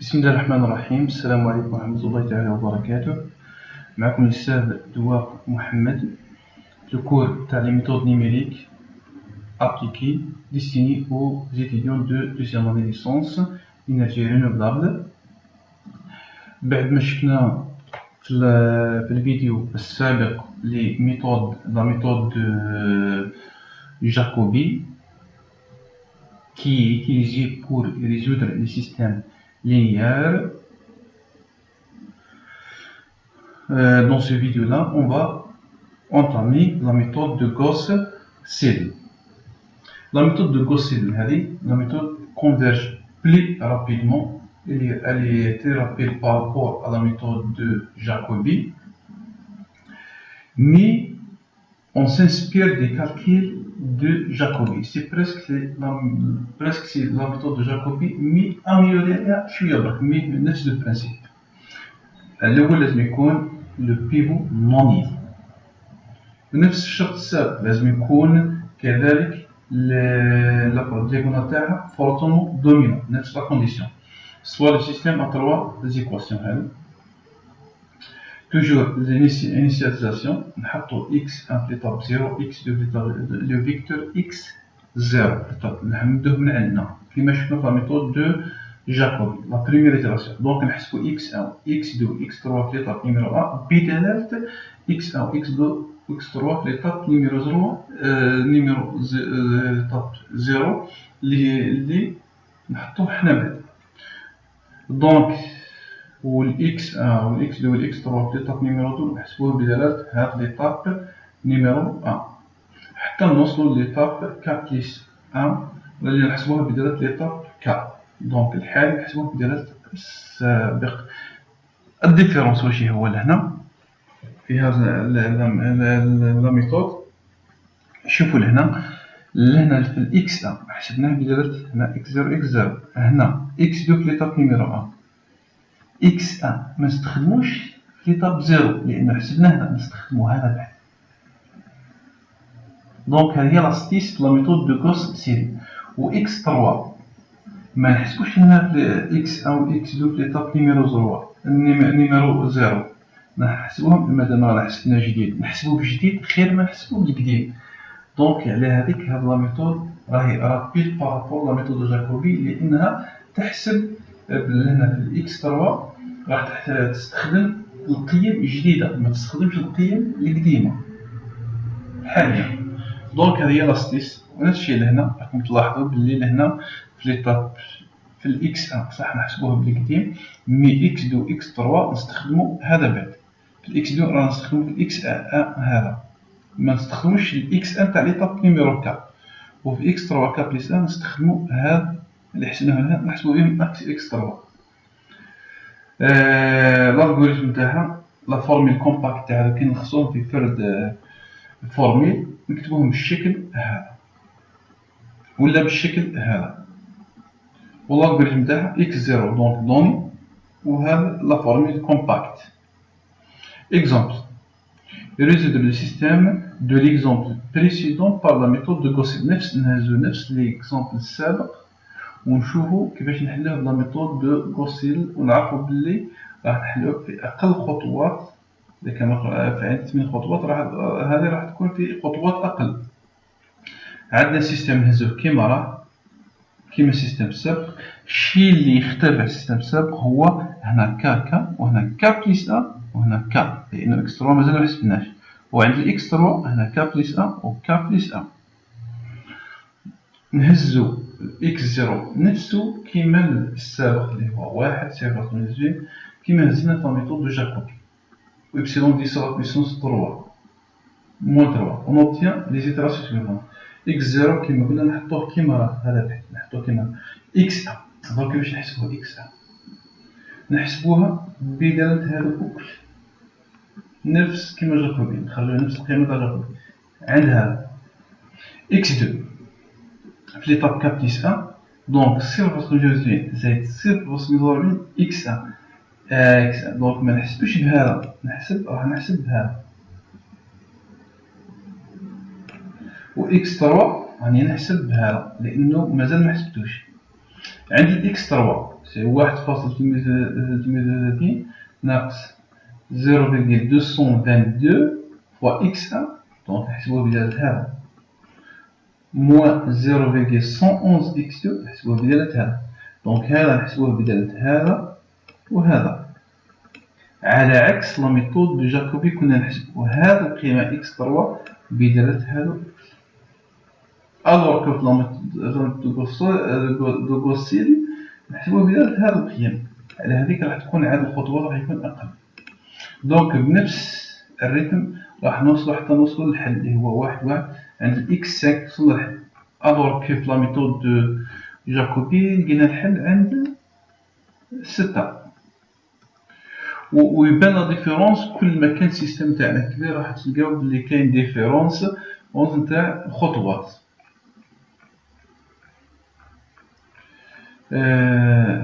بسم الله الرحمن الرحيم. السلام عليكم ورحمة الله تعالى وبركاته. معكم الأستاذ دواء محمد. Le cours تاع les méthodes numériques appliquées destiné aux étudiants de deuxième année licence énergie renouvelable. بعد ما شفنا في الفيديو السابق la méthode de Jacobi qui est utilisée pour résoudre les systèmes linéaires. Dans ce vidéo-là, on va entamer la méthode de Gauss-Seidel. La méthode de Gauss-Seidel, la méthode converge plus rapidement. Elle est très rapide par rapport à la méthode de Jacobi, mais on s'inspire des calculs de Jacobi. C'est presque la méthode de Jacobi, mais améliorée شوية برك، mais نفس البرانسيب. الأول لازم يكون لو بيفو نونيل، بنفس الشرط السابق لازم يكون كذلك لا دياغونال تاعها فورتومون دومينون، نفس لا كونديسيون. سوا لو سيستيم ا تروا زيكواسيون هذا. توجور l'initialisation نحطو x1 في l'étape 0 x2 في le vecteur x0 نبداو من عندنا كيما شفنا في لا ميثود دو جاكوبي لا بريمير إيتيراسيون. دونك نحسبو x1 x2 x3 في l'étape numéro 1 بدلالة x1 x2 x3 في l'étape numéro 0 numéro l'étape 0 اللي نحطوه حنا بعد. دونك والإكس 1 والإكس 2 والإكس 3 في ليطاب نيميرو 2 نحسبوه بدلالة هاد ليطاب نيميرو 1 حتى نوصلو ليطاب ك بليس 1 اللي نحسبوها بدلالة ليطاب ك. دونك الحال نحسبوه بدلالة السابق. الديفيرونس واش هو لهنا في هاد لا ميثود. شوفوا لهنا في الإكس 1 حسبناه بدلالة هنا إكس 0 إكس 0، هنا إكس 2 في ليطاب نيميرو 1 x1 ما نستخدموش في ليطاب 0 لأنه حسبناه نستخدمو هذا بعد. دونك هذه هي لاستيس في لا ميثود دو Gauss-Seidel. و x3 ما نحسبوش هنا في x1 و x2 في ليطاب نيميرو 0 نحسبوهم مادام رانا حسبنا جديد نحسبو بجديد خير ما نحسبو بالقديم. دونك على هذيك هاد لا ميثود راهي رابيد بارابور لا ميثود دو جاكوبي لأنها تحسب هنا في الإكس 3 راح تستخدم القيم الجديدة ما تستخدمش القيم القديمة حاليا. دونك هذه هي لاستيس. ونفس الشيء لهنا راكم تلاحظوا باللي لهنا في ليطاب في الإكس 1 صح نحسبوه بالقديم، مي إكس 2 إكس 3 نستخدمو هذا بعد. في الإكس 2 رانا نستخدمو في الإكس 1 هذا ما نستخدموش الإكس 1 تاع ليطاب نيميرو 4، وفي إكس 3 ك بليس 1 نستخدمو هذا اللي حسبناه هنا نحسبو بهم إكس 3. الالغوريثم تاعها لا فورميل كومباكت تاعها كي نخصوهم في فرد فورميل نكتبوهم بالشكل هذا ولا بالشكل هذا، والالغوريثم تاعها إكس 0 دونك دوني وهذا لا فورميل كومباكت. Exemple. Résoudre le système de l'exemple précédent par la méthode de Gauss-Seidel. نفس l'exemple السابق ونشوفوا كيفاش نحلوه بلا ميثود دو Gauss-Seidel ونعرفوا بلي راح نحلوه في اقل خطوات. اذا كان في عندنا 8 خطوات هذه راح تكون في خطوات اقل. عندنا سيستم نهزوه كيما راه كيما السيستم السابق. الشيء اللي يختلف على السيستم السابق هو هنا كا وهنا كا بليس 1 وهنا كا لانه اكس 3 مازال ما حسبناش، وعند الاكس 3 هنا كا بليس 1 وكا بليس 1. نهزو إكس 0 نفسه كيما السابق اللي هو 1 صفر 28 كيما هزينا في لا ميثود دو جاكوبي و إبسيلون 10 على بويسونس 3 موان 3 on obtient les itérations suivantes. إكس 0 كيما قلنا نحطوه كيما راه هذا تحت نحطوه كيما إكس 1. دونك كيفاش نحسبوها إكس 1 نحسبوها بدالة هذا البوكل نفس كيما جاكوبي نخليو نفس القيمة تاع جاكوبي. عند هذا إكس 2 في ليطاب ك بليس 1 دونك 0.28 زائد 0.48 إكس 1 إكس 1. دونك ما نحسبوش بهذا راح نحسب بهذا، و إكس 3 راني نحسب بهذا لأنه مازال ما حسبتوش. عندي إكس 3 سي 1.332 ناقص 0.222 فوا إكس 1 دونك نحسبوه بدالة هذا موان 0.111 إكس 2 نحسبوه بدالة هذا دونك هذا نحسبوه بدالة هذا وهذا على عكس لا ميثود دو جاكوبي كنا نحسبو هاد القيمة إكس 3 بدالة هادو ألوغ كو في لا ميثود دو غوسيل نحسبوه بدالة هاد القيم على هذيك راح تكون عدد الخطوات راح يكون أقل دونك بنفس الريتم راح نوصلو حتى نوصلو للحل اللي هو 1 عند الإكس 5 وصلنا للحل ألوغ كو في لا ميثود دو جاكوبي لقينا الحل عند 6 ويبان لا ديفيرونس كل ما كان السيستم تاعنا كبير راح تلقاو بلي كاين ديفيرونس اون تاع الخطوات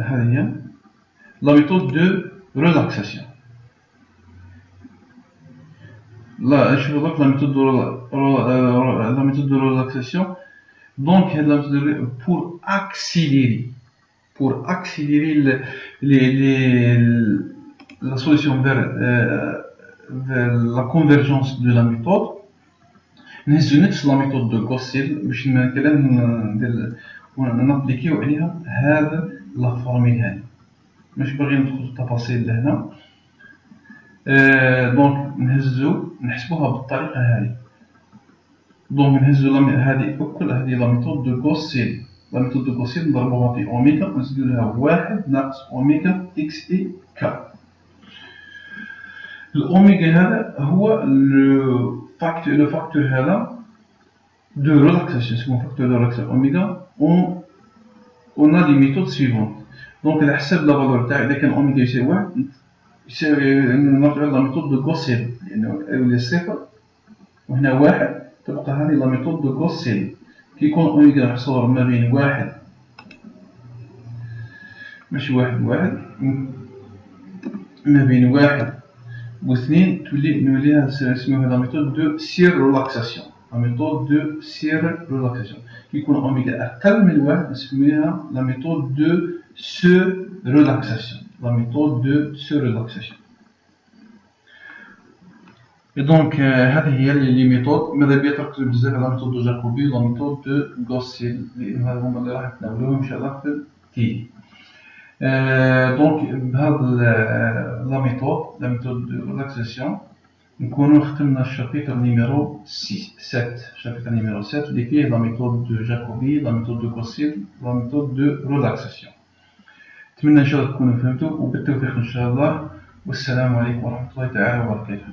هذه هي لا ميثود دو ريلاكساسيون لا شوفوا دوك لا ميثود دو ريلاكساسيون دونك هاد لا ميثود بور اكسيليري la solution vers la convergence de la méthode. نهزو نفس لا ميثود دو غوسيل باش نابليكيو عليها هذا لا فورميل هذه مش باغي ندخل في التفاصيل لهنا دونك نحسبوها بالطريقه هذه دونك نهزو هذه كل هذه لا ميثود دو غوسيل لا ميثود دو غوسيل نضربوها في اوميغا ونزيدو لها 1 ناقص اوميغا اكس اي كا الأوميغا هذا هو لو فاكتور هذا دو ريلاكساسيون اسمه فاكتور دو ريلاكساسيون أوميغا on a des méthodes suivantes دونك على حسب لا فالور تاعي إذا كان أوميغا يساوي 1 يساوي نرجعو لا ميثود دو غوسيل لأنه يولي صفر وهنا 1 تبقى هذه لا ميثود دو غوسيل كي يكون أوميغا محصور ما بين 1 ماشي 1 ما بين 1 واثنين نوليها نسميوها لا ميثود دو سير ريلاكساسيون لا ميثود دو سير ريلاكساسيون كي يكون اوميغا اقل من 1 نسميوها لا ميثود دو سو ريلاكساسيون لا ميثود دو سو ريلاكساسيون دونك هذه هي لي ميثود ماذا بيا تركزوا بزاف على ميثود دو جاكوبي لا ميثود دو غوسيل هذا هما اللي راح نتناولوهم ان شاء الله في التي دونك بهذا لا ميثود دو ريلاكساسيون نكونوا ختمنا الشابيتر نيميرو 7 الشابيتر نيميرو 7 اللي فيه لا ميثود دو جاكوبي لا ميثود دو غوسيل لا ميثود دو ريلاكساسيون نتمنى ان شاء الله تكونوا فهمتوا وبالتوفيق ان شاء الله والسلام عليكم ورحمه الله تعالى وبركاته.